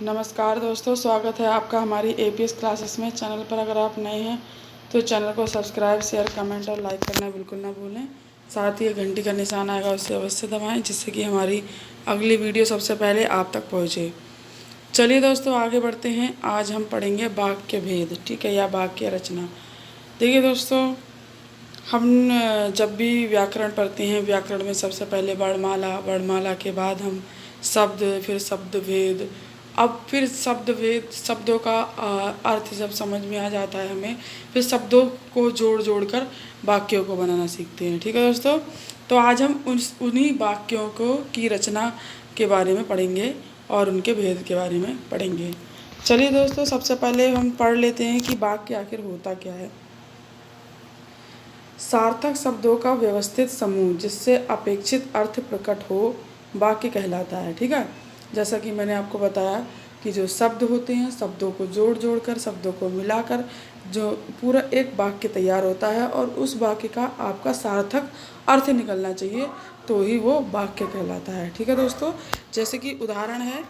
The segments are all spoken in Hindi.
नमस्कार दोस्तों, स्वागत है आपका हमारी एपीएस क्लासेस में। चैनल पर अगर आप नए हैं तो चैनल को सब्सक्राइब, शेयर, कमेंट और लाइक करना बिल्कुल ना भूलें। साथ ही घंटी का निशान आएगा, उसे अवश्य दबाएं, जिससे कि हमारी अगली वीडियो सबसे पहले आप तक पहुंचे। चलिए दोस्तों, आगे बढ़ते हैं। आज हम पढ़ेंगे वाक्य भेद, ठीक है, या वाक्य रचना। देखिए दोस्तों, हम जब भी व्याकरण पढ़ते हैं, व्याकरण में सबसे पहले वर्णमाला, वर्णमाला के बाद हम शब्द, फिर शब्द भेद, अब फिर शब्द भेद, शब्दों का अर्थ जब समझ में आ जाता है हमें, फिर शब्दों को जोड़ जोड़ कर वाक्यों को बनाना सीखते हैं। ठीक है दोस्तों, तो आज हम उन्हीं वाक्यों को की रचना के बारे में पढ़ेंगे और उनके भेद के बारे में पढ़ेंगे। चलिए दोस्तों, सबसे पहले हम पढ़ लेते हैं कि वाक्य आखिर होता क्या है। सार्थक शब्दों का व्यवस्थित समूह जिससे अपेक्षित अर्थ प्रकट हो वाक्य कहलाता है। ठीक है, जैसा कि मैंने आपको बताया कि जो शब्द होते हैं, शब्दों को जोड़ जोड़ कर, शब्दों को मिलाकर जो पूरा एक वाक्य तैयार होता है और उस वाक्य का आपका सार्थक अर्थ निकलना चाहिए, तो ही वो वाक्य कहलाता है। ठीक है दोस्तों, जैसे कि उदाहरण है,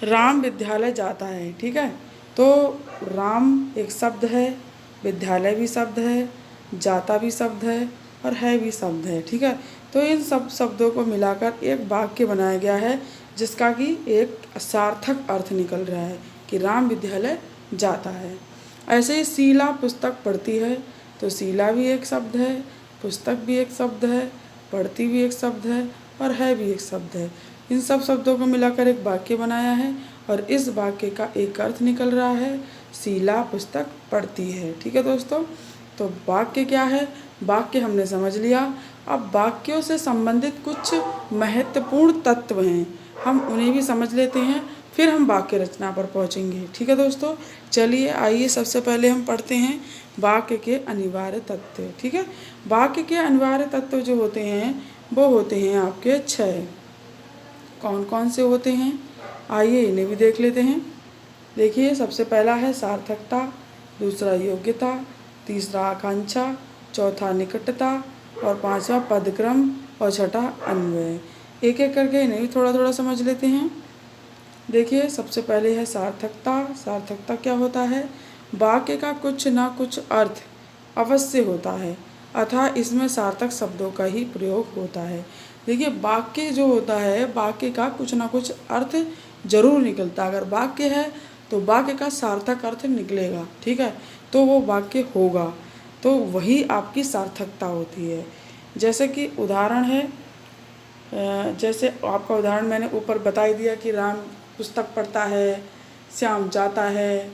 राम विद्यालय जाता है। ठीक है, तो राम एक शब्द है, विद्यालय भी शब्द है, जाता भी शब्द है और है भी शब्द है। ठीक है, तो इन सब शब्दों को मिलाकर एक वाक्य बनाया गया है जिसका कि एक सार्थक अर्थ निकल रहा है कि राम विद्यालय जाता है। ऐसे ही शीला पुस्तक पढ़ती है, तो शीला भी एक शब्द है, पुस्तक भी एक शब्द है, पढ़ती भी एक शब्द है भी एक शब्द है। इन सब शब्दों को मिलाकर एक वाक्य बनाया है और इस वाक्य का एक अर्थ निकल रहा है, शीला पुस्तक पढ़ती है। ठीक है दोस्तों, तो वाक्य क्या है, वाक्य हमने समझ लिया। अब वाक्यों से संबंधित कुछ महत्वपूर्ण तत्व हैं, हम उन्हें भी समझ लेते हैं, फिर हम वाक्य रचना पर पहुंचेंगे। ठीक है दोस्तों, चलिए आइए सबसे पहले हम पढ़ते हैं वाक्य के अनिवार्य तत्व। ठीक है, वाक्य के अनिवार्य तत्व जो होते हैं वो होते हैं आपके 6। कौन कौन से होते हैं, आइए इन्हें भी देख लेते हैं। देखिए, सबसे पहला है सार्थकता, दूसरा योग्यता, तीसरा आकांक्षा, चौथा निकटता और पांचवा पदक्रम और छठा अन्वय। एक एक करके इन्हें भी थोड़ा थोड़ा समझ लेते हैं। देखिए, सबसे पहले है सार्थकता। सार्थकता क्या होता है, वाक्य का कुछ ना कुछ अर्थ अवश्य होता है, अतः इसमें सार्थक शब्दों का ही प्रयोग होता है। देखिए, वाक्य जो होता है, वाक्य का कुछ ना कुछ अर्थ जरूर निकलता है। अगर वाक्य है तो वाक्य का सार्थक अर्थ निकलेगा। ठीक है, तो वो वाक्य होगा, तो वही आपकी सार्थकता होती है। जैसे कि उदाहरण है, जैसे आपका उदाहरण मैंने ऊपर बता ही दिया कि राम पुस्तक पढ़ता है, श्याम जाता है,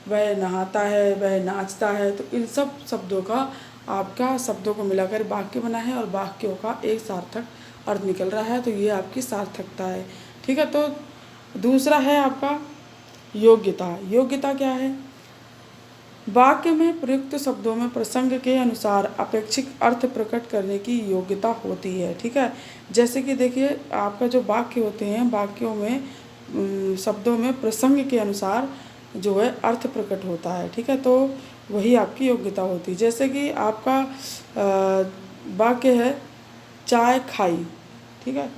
वह नहाता है, वह नाचता है। तो इन सब शब्दों का आपका शब्दों को मिलाकर वाक्य बना है और वाक्यों का एक सार्थक अर्थ निकल रहा है, तो ये आपकी सार्थकता है। ठीक है, तो दूसरा है आपका योग्यता। योग्यता क्या है, वाक्य में प्रयुक्त शब्दों में प्रसंग के अनुसार अपेक्षित अर्थ प्रकट करने की योग्यता होती है। ठीक है, जैसे कि देखिए, आपका जो वाक्य होते हैं, वाक्यों में शब्दों में प्रसंग के अनुसार जो है अर्थ प्रकट होता है। ठीक है, तो वही आपकी योग्यता होती है। जैसे कि आपका वाक्य है चाय खाई। ठीक है,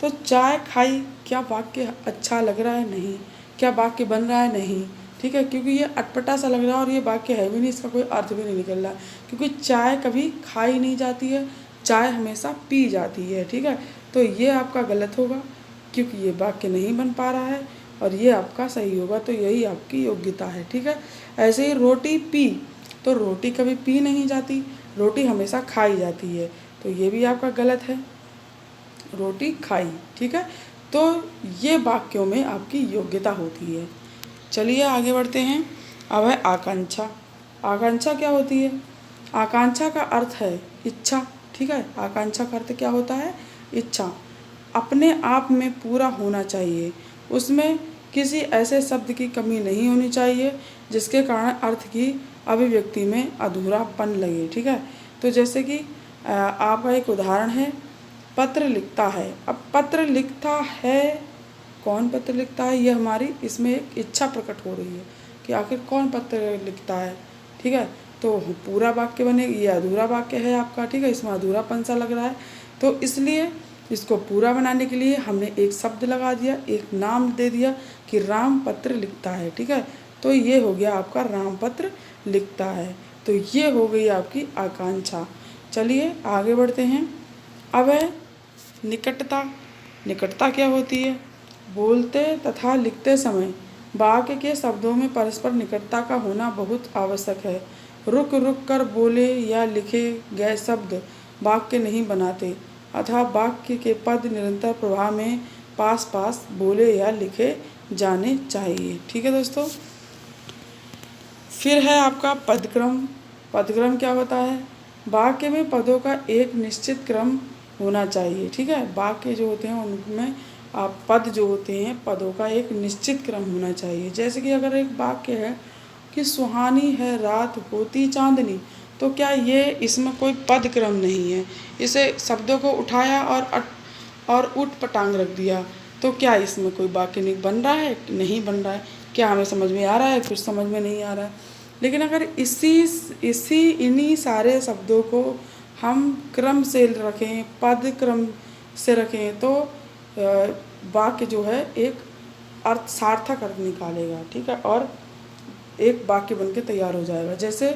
तो चाय खाई, क्या वाक्य अच्छा लग रहा है? नहीं। क्या वाक्य बन रहा है? नहीं। ठीक है, क्योंकि ये अटपटा सा लग रहा है और ये वाक्य है भी नहीं, इसका कोई अर्थ भी नहीं निकल रहा, क्योंकि चाय कभी खाई नहीं जाती है, चाय हमेशा पी जाती है। ठीक है, तो ये आपका गलत होगा क्योंकि ये वाक्य नहीं बन पा रहा है और ये आपका सही होगा, तो यही आपकी योग्यता है। ठीक है, ऐसे ही रोटी पी, तो रोटी कभी पी नहीं जाती, रोटी हमेशा खाई जाती है, तो ये भी आपका गलत है, रोटी खाई। ठीक है, तो ये वाक्यों में आपकी योग्यता होती है। चलिए आगे बढ़ते हैं। अब है आकांक्षा। आकांक्षा क्या होती है, आकांक्षा का अर्थ है इच्छा। ठीक है, आकांक्षा का अर्थ क्या होता है, इच्छा, अपने आप में पूरा होना चाहिए, उसमें किसी ऐसे शब्द की कमी नहीं होनी चाहिए जिसके कारण अर्थ की अभिव्यक्ति में अधूरापन लगे। ठीक है, तो जैसे कि आपका एक उदाहरण है, पत्र लिखता है। अब पत्र लिखता है, कौन पत्र लिखता है, ये हमारी इसमें एक इच्छा प्रकट हो रही है कि आखिर कौन पत्र लिखता है। ठीक है, तो पूरा वाक्य बनेगा, ये अधूरा वाक्य है आपका। ठीक है, इसमें अधूरापन सा लग रहा है, तो इसलिए इसको पूरा बनाने के लिए हमने एक शब्द लगा दिया, एक नाम दे दिया कि राम पत्र लिखता है, ठीक है। तो ये हो गया आपका राम पत्र लिखता है। तो ये हो गई आपकी आकांक्षा। चलिए आगे बढ़ते हैं। अब है निकटता। निकटता क्या होती है? बोलते तथा लिखते समय वाक्य के शब्दों में परस्पर निकटता का होना बहुत आवश्यक है। रुक रुक कर बोले या लिखे गए शब्द वाक्य नहीं बनाते, अतः वाक्य के पद निरंतर प्रवाह में पास पास बोले या लिखे जाने चाहिए, ठीक है दोस्तों। फिर है आपका पदक्रम। पदक्रम क्या होता है? वाक्य में पदों का एक निश्चित क्रम होना चाहिए, ठीक है। वाक्य जो होते हैं उनमें आप पद जो होते हैं, पदों का एक निश्चित क्रम होना चाहिए। जैसे कि अगर एक वाक्य है कि सुहानी है रात होती चांदनी, तो क्या ये इसमें कोई पद क्रम नहीं है? इसे शब्दों को उठाया और उठ पटांग रख दिया, तो क्या इसमें कोई वाक्य नहीं बन रहा है? नहीं बन रहा है। क्या हमें समझ में आ रहा है? कुछ समझ में नहीं आ रहा है। लेकिन अगर इन्हीं सारे शब्दों को हम क्रम से रखें, पद क्रम से रखें, तो वाक्य जो है एक अर्थ सार्थक अर्थ निकालेगा, ठीक है, और एक वाक्य बनके तैयार हो जाएगा। जैसे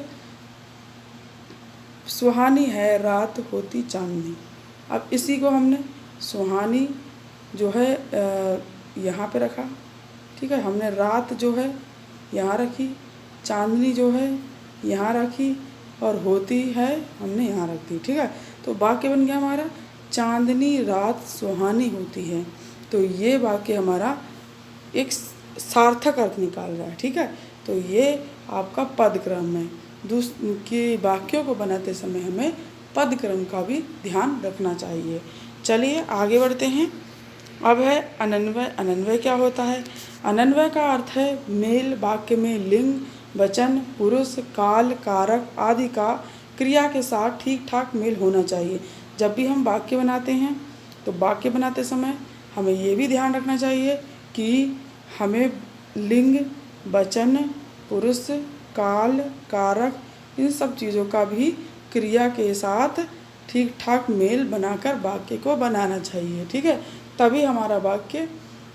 सुहानी है रात होती चांदनी। अब इसी को हमने सुहानी जो है यहाँ पे रखा, ठीक है, हमने रात जो है यहाँ रखी, चांदनी जो है यहाँ रखी, और होती है हमने यहाँ रख दी, ठीक है। तो वाक्य बन गया हमारा चांदनी रात सुहानी होती है। तो ये वाक्य हमारा एक सार्थक अर्थ निकाल रहा है, ठीक है। तो ये आपका पद क्रम है। कि वाक्यों को बनाते समय हमें पद क्रम का भी ध्यान रखना चाहिए। चलिए आगे बढ़ते हैं। अब है अनन्वय। अनन्वय क्या होता है? अनन्वय का अर्थ है मेल। वाक्य में लिंग, वचन, पुरुष, काल, कारक आदि का क्रिया के साथ ठीक ठाक मेल होना चाहिए। जब भी हम वाक्य बनाते हैं तो वाक्य बनाते समय हमें ये भी ध्यान रखना चाहिए कि हमें लिंग, वचन, पुरुष, काल, कारक, इन सब चीज़ों का भी क्रिया के साथ ठीक ठाक मेल बनाकर वाक्य को बनाना चाहिए, ठीक है। तभी हमारा वाक्य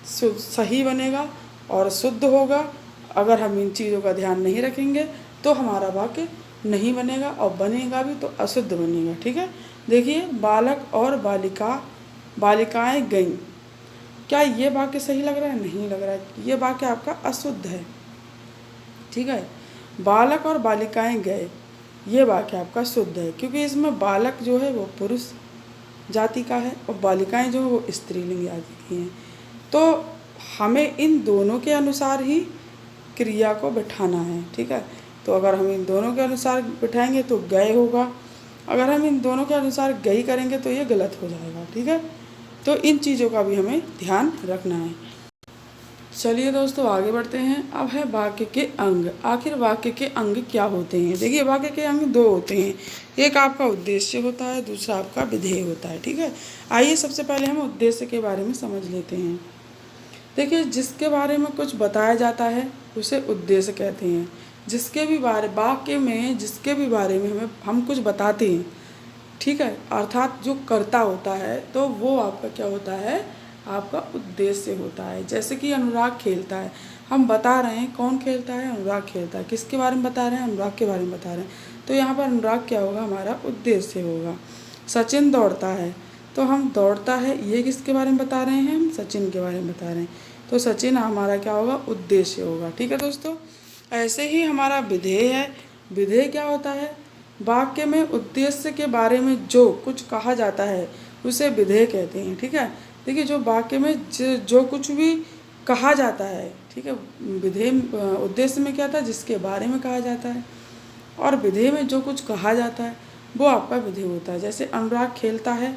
सही बनेगा और शुद्ध होगा। अगर हम इन चीज़ों का ध्यान नहीं रखेंगे तो हमारा वाक्य नहीं बनेगा, और बनेगा भी तो अशुद्ध बनेगा, ठीक है। देखिए, बालक और बालिकाएं गईं। क्या ये वाक्य सही लग रहा है? नहीं लग रहा है। ये वाक्य आपका अशुद्ध है, ठीक है। बालक और बालिकाएं गए, ये वाक्य आपका शुद्ध है, क्योंकि इसमें बालक जो है वो पुरुष जाति का है और बालिकाएं जो है वो स्त्रीलिंग जाति की हैं। तो हमें इन दोनों के अनुसार ही क्रिया को बिठाना है, ठीक है। तो अगर हम इन दोनों के अनुसार बिठाएंगे तो गए होगा, अगर हम इन दोनों के अनुसार गई करेंगे तो ये गलत हो जाएगा, ठीक है। तो इन चीज़ों का भी हमें ध्यान रखना है। चलिए दोस्तों आगे बढ़ते हैं। अब है वाक्य के अंग। आखिर वाक्य के अंग क्या होते हैं? देखिए, वाक्य के अंग दो होते हैं। एक आपका उद्देश्य होता है, दूसरा आपका विधेय होता है, ठीक है। आइए सबसे पहले हम उद्देश्य के बारे में समझ लेते हैं। देखिए, जिसके बारे में कुछ बताया जाता है उसे उद्देश्य कहते हैं। जिसके भी बारे वाक्य में जिसके भी बारे में हम कुछ बताते हैं, ठीक है, अर्थात जो कर्ता होता है, तो वो आपका क्या होता है? आपका उद्देश्य होता है। जैसे कि अनुराग खेलता है, हम बता रहे हैं कौन खेलता है? अनुराग खेलता है। किसके बारे में बता रहे हैं? अनुराग के बारे में बता रहे हैं। तो यहाँ पर अनुराग क्या होगा? हमारा उद्देश्य होगा। सचिन दौड़ता है, तो हम दौड़ता है ये किसके बारे में बता रहे हैं? हम सचिन के बारे में बता रहे हैं। तो सचिन हमारा क्या होगा? उद्देश्य होगा, ठीक है दोस्तों। ऐसे ही हमारा विधेय है। विधेय क्या होता है? वाक्य में उद्देश्य के बारे में जो कुछ कहा जाता है उसे विधेय कहते हैं, ठीक है। देखिए, जो वाक्य में जो कुछ भी कहा जाता है, ठीक है, विधेय उद्देश्य में क्या था? जिसके बारे में कहा जाता है, और विधेय में जो कुछ कहा जाता है वो आपका विधेय होता है। जैसे अनुराग खेलता है,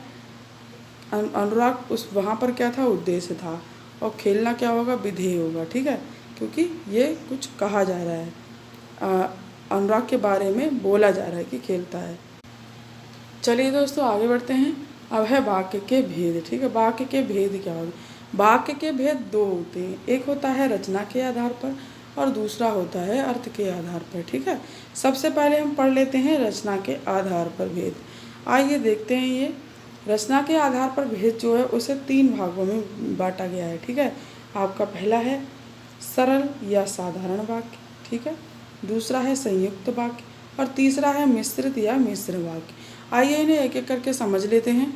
अनुराग उस वहाँ पर क्या था? उद्देश्य था, और खेलना क्या होगा? विधेय होगा, ठीक है, क्योंकि ये कुछ कहा जा रहा है, अनुराग के बारे में बोला जा रहा है कि खेलता है। चलिए दोस्तों आगे बढ़ते हैं। अब है वाक्य के भेद, ठीक है। वाक्य के भेद क्या होते हैं? वाक्य के भेद दो होते हैं। एक होता है रचना के आधार पर और दूसरा होता है अर्थ के आधार पर, ठीक है। सबसे पहले हम पढ़ लेते हैं रचना के आधार पर भेद। आइए देखते हैं ये रचना के आधार पर भेद जो है उसे 3 भागों में बांटा गया है। ठीक है, आपका पहला है सरल या साधारण वाक्य, ठीक है, दूसरा है संयुक्त वाक्य और तीसरा है मिश्रित या मिश्र वाक्य। आइए इन्हें एक एक करके समझ लेते हैं।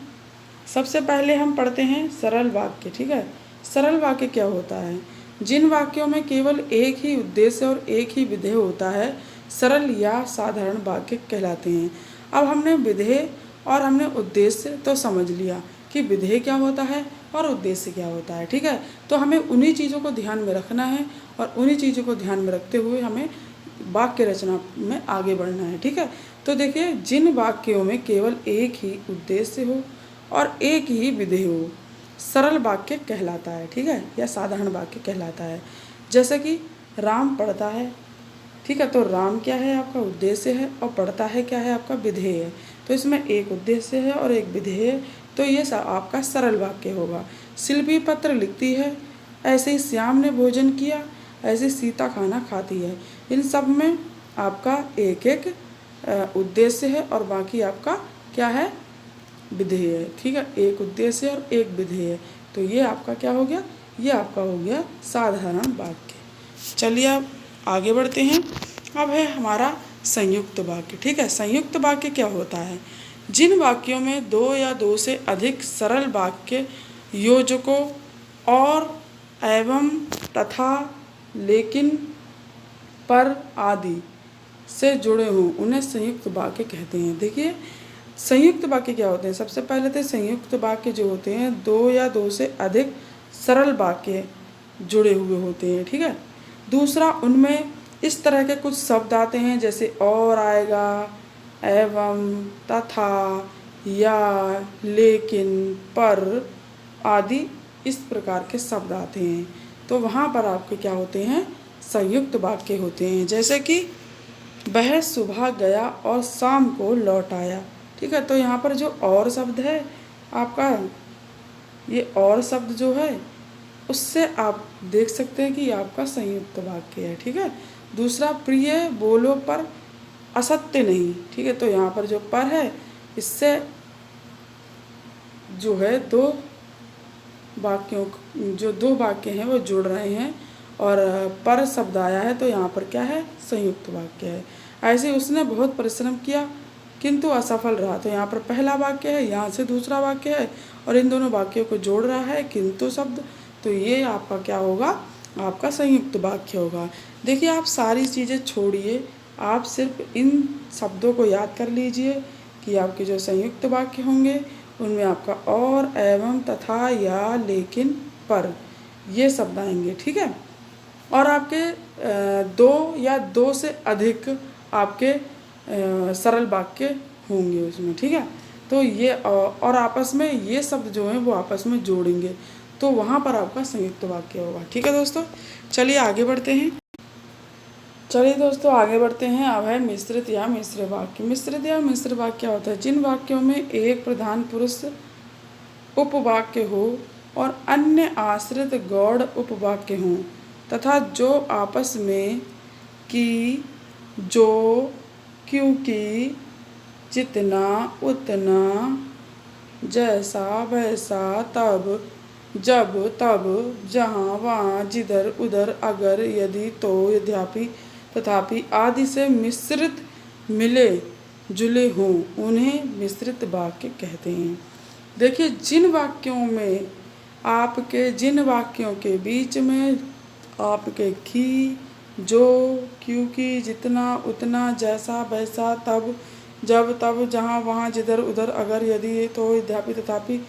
सबसे पहले हम पढ़ते हैं सरल वाक्य। ठीक है, सरल वाक्य क्या होता है? जिन वाक्यों में केवल एक ही उद्देश्य और एक ही विधेय होता है सरल या साधारण वाक्य कहलाते हैं। अब हमने विधेय और हमने उद्देश्य तो समझ लिया कि विधेय क्या होता है और उद्देश्य क्या होता है। ठीक है, तो हमें उन्हीं चीज़ों को ध्यान में रखना है और उन्हीं चीज़ों को ध्यान में रखते हुए हमें वाक्य रचना में आगे बढ़ना है। ठीक है, तो देखिए, जिन वाक्यों में केवल एक ही उद्देश्य हो और एक ही विधेय हो सरल वाक्य कहलाता है। ठीक है, या साधारण वाक्य कहलाता है। जैसे कि राम पढ़ता है, ठीक है, तो राम क्या है? आपका उद्देश्य है और पढ़ता है क्या है? आपका विधेय है। तो इसमें एक उद्देश्य है और एक विधेय है, तो ये आपका सरल वाक्य होगा। शिल्पी पत्र लिखती है, ऐसे ही श्याम ने भोजन किया, ऐसे सीता खाना खाती है। इन सब में आपका एक एक उद्देश्य है और बाकी आपका क्या है? विधेय है। ठीक है, एक उद्देश्य और एक विधेय है, तो ये आपका क्या हो गया? ये आपका हो गया साधारण वाक्य। चलिए अब आगे बढ़ते हैं। अब है हमारा संयुक्त वाक्य। ठीक है, संयुक्त वाक्य क्या होता है? जिन वाक्यों में 2 या 2 से अधिक सरल वाक्य योजकों और एवं तथा लेकिन पर आदि से जुड़े हों उन्हें संयुक्त वाक्य कहते हैं। देखिए, संयुक्त वाक्य क्या होते हैं? सबसे पहले तो संयुक्त वाक्य जो होते हैं 2 या 2 से अधिक सरल वाक्य जुड़े हुए होते हैं। ठीक है, दूसरा, उनमें इस तरह के कुछ शब्द आते हैं जैसे और आएगा, एवं, तथा, या, लेकिन, पर आदि, इस प्रकार के शब्द आते हैं। तो वहाँ पर आपके क्या होते हैं? संयुक्त वाक्य होते हैं। जैसे कि वह सुबह गया और शाम को लौट आया। ठीक है, तो यहाँ पर जो और शब्द है आपका, ये और शब्द जो है उससे आप देख सकते हैं कि आपका संयुक्त वाक्य है। ठीक है, दूसरा, प्रिय बोलो पर असत्य नहीं। ठीक है, तो यहाँ पर जो पर है इससे जो है दो वाक्य हैं वो जुड़ रहे हैं और पर शब्द आया है, तो यहाँ पर क्या है? संयुक्त वाक्य है। ऐसे उसने बहुत परिश्रम किया किंतु असफल रहा, तो यहाँ पर पहला वाक्य है, यहाँ से दूसरा वाक्य है और इन दोनों वाक्यों को जोड़ रहा है किंतु शब्द, तो ये आपका क्या होगा? आपका संयुक्त वाक्य होगा। देखिए, आप सारी चीज़ें छोड़िए, आप सिर्फ इन शब्दों को याद कर लीजिए कि आपके जो संयुक्त वाक्य होंगे उनमें आपका और, एवं, तथा, या, लेकिन, पर, ये शब्द आएंगे। ठीक है, और आपके 2 या 2 से अधिक आपके सरल वाक्य होंगे उसमें। ठीक है, तो ये और आपस में ये शब्द जो हैं वो आपस में जोड़ेंगे, तो वहाँ पर आपका संयुक्त वाक्य होगा। ठीक है दोस्तों, चलिए आगे बढ़ते हैं। अब है मिश्रित या मिश्र वाक्य। मिश्रित या मिश्र वाक्य क्या होता है? जिन वाक्यों में एक प्रधान पुरुष उपवाक्य हो और अन्य आश्रित गौड़ उपवाक्य हों तथा जो आपस में कि, जो, क्योंकि, जितना, उतना, जैसा, वैसा, तब, जब, तब, जहाँ, वहाँ, जिधर, उधर, अगर, यदि, तो, यद्यपि, तथापि आदि से मिश्रित मिले जुले हों उन्हें मिश्रित वाक्य कहते हैं। देखिए, जिन वाक्यों के बीच में आपके कि, जो, क्योंकि, जितना, उतना, जैसा, वैसा, तब, जब, तब, जहाँ, वहाँ, जिधर, उधर, अगर, यदि, तो, यद्यपि, तथापि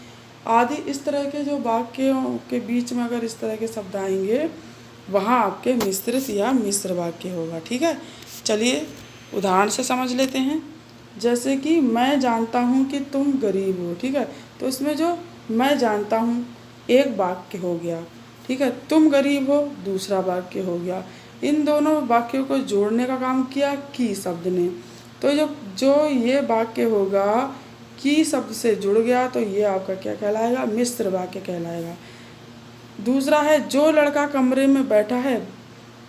आदि, इस तरह के जो वाक्यों के बीच में अगर इस तरह के शब्द आएंगे वहाँ आपके मिश्रित या मिश्र वाक्य होगा। ठीक है, चलिए उदाहरण से समझ लेते हैं। जैसे कि मैं जानता हूँ कि तुम गरीब हो। ठीक है, तो इसमें जो मैं जानता हूँ एक वाक्य हो गया। ठीक है, तुम गरीब हो दूसरा वाक्य हो गया। इन दोनों वाक्यों को जोड़ने का काम किया कि शब्द ने, तो जो ये वाक्य होगा कि शब्द से जुड़ गया तो ये आपका क्या कहलाएगा? मिश्र वाक्य कहलाएगा। दूसरा है, जो लड़का कमरे में बैठा है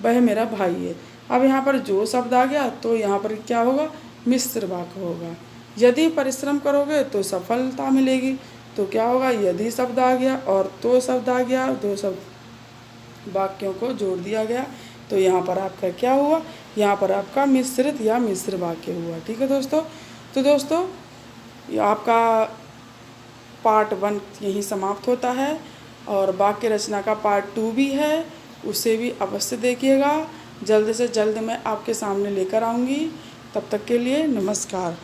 वह मेरा भाई है। अब यहाँ पर जो शब्द आ गया तो यहाँ पर क्या होगा? मिश्र वाक्य होगा। यदि परिश्रम करोगे तो सफलता मिलेगी। तो क्या होगा, यदि शब्द आ गया और तो शब्द आ गया, दो शब्द वाक्यों को जोड़ दिया गया, तो यहाँ पर आपका क्या हुआ, यहाँ पर आपका मिश्रित या मिश्र वाक्य हुआ। ठीक है दोस्तों। तो दोस्तों ये आपका पार्ट 1 यहीं समाप्त होता है और वाक्य रचना का पार्ट 2 भी है, उसे भी अवश्य देखिएगा। जल्द से जल्द मैं आपके सामने लेकर आऊँगी। तब तक के लिए नमस्कार।